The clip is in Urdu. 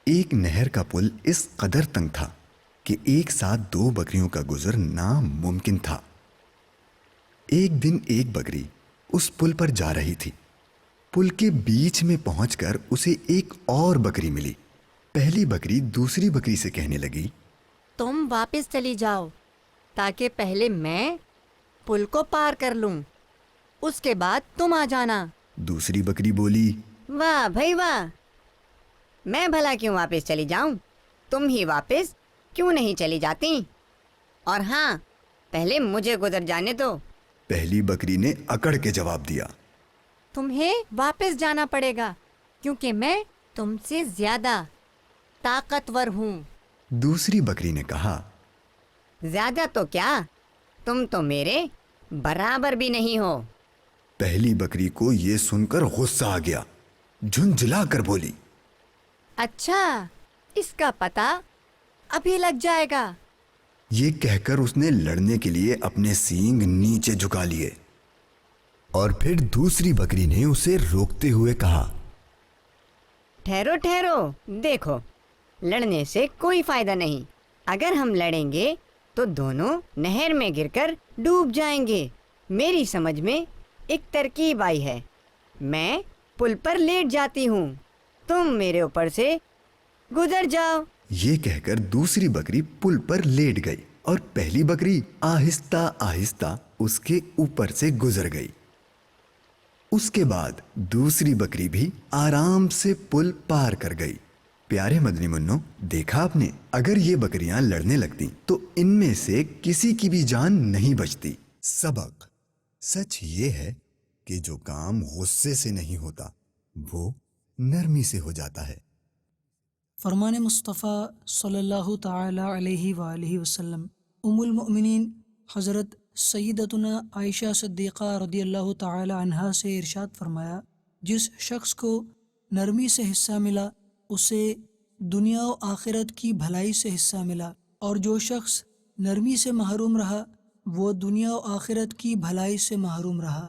ایک نہر کا پل اس قدر تنگ تھا کہ ایک ساتھ دو بکریوں کا گزر ناممکن تھا۔ ایک دن ایک بکری اس پل پر جا رہی تھی۔ پل کے بیچ میں پہنچ کر اسے ایک اور بکری ملی۔ پہلی بکری دوسری بکری سے کہنے لگی، تم واپس چلی جاؤ تاکہ پہلے میں پل کو پار کر لوں، اس کے بعد تم آ جانا۔ دوسری بکری بولی، واہ بھائی واہ، میں بھلا کیوں واپس چلی جاؤں؟ تم ہی واپس کیوں نہیں چلی جاتی؟ اور ہاں، پہلے مجھے گزر جانے دو۔ پہلی بکری نے اکڑ کے جواب دیا، تمہیں واپس جانا پڑے گا کیونکہ میں تم سے زیادہ طاقتور ہوں۔ دوسری بکری نے کہا، زیادہ تو کیا، تم تو میرے برابر بھی نہیں ہو۔ پہلی بکری کو یہ سن کر غصہ آ گیا، جھنجھلا کر بولی، اچھا، اس کا پتہ ابھی لگ جائے گا۔ یہ کہہ کر اس نے لڑنے کے لیے اپنے سینگ نیچے جھکا لیے، اور پھر دوسری بکری نے اسے روکتے ہوئے کہا، ٹھہرو ٹھہرو، دیکھو، لڑنے سے کوئی فائدہ نہیں۔ اگر ہم لڑیں گے تو دونوں نہر میں گر کر ڈوب جائیں گے۔ میری سمجھ میں ایک ترکیب آئی ہے، میں پل پر لیٹ جاتی ہوں، تم میرے اوپر سے گزر جاؤ۔ یہ کہہ کر دوسری بکری پل پر لیٹ گئی اور پہلی بکری آہستہ آہستہ اس کے اوپر سے گزر گئی۔ اس کے بعد دوسری بکری بھی آرام سے پل پار کر گئی۔ پیارے مدنی منوں، دیکھا آپ نے، اگر یہ بکریاں لڑنے لگتی تو ان میں سے کسی کی بھی جان نہیں بچتی۔ سبق: سچ یہ ہے کہ جو کام غصے سے نہیں ہوتا وہ نرمی سے ہو جاتا ہے۔ فرمان مصطفیٰ صلی اللہ تعالی علیہ وآلہ وسلم ام المؤمنین حضرت سیدتنا عائشہ صدیقہ رضی اللہ تعالی عنہا سے ارشاد فرمایا، جس شخص کو نرمی سے حصہ ملا اسے دنیا و آخرت کی بھلائی سے حصہ ملا، اور جو شخص نرمی سے محروم رہا وہ دنیا و آخرت کی بھلائی سے محروم رہا۔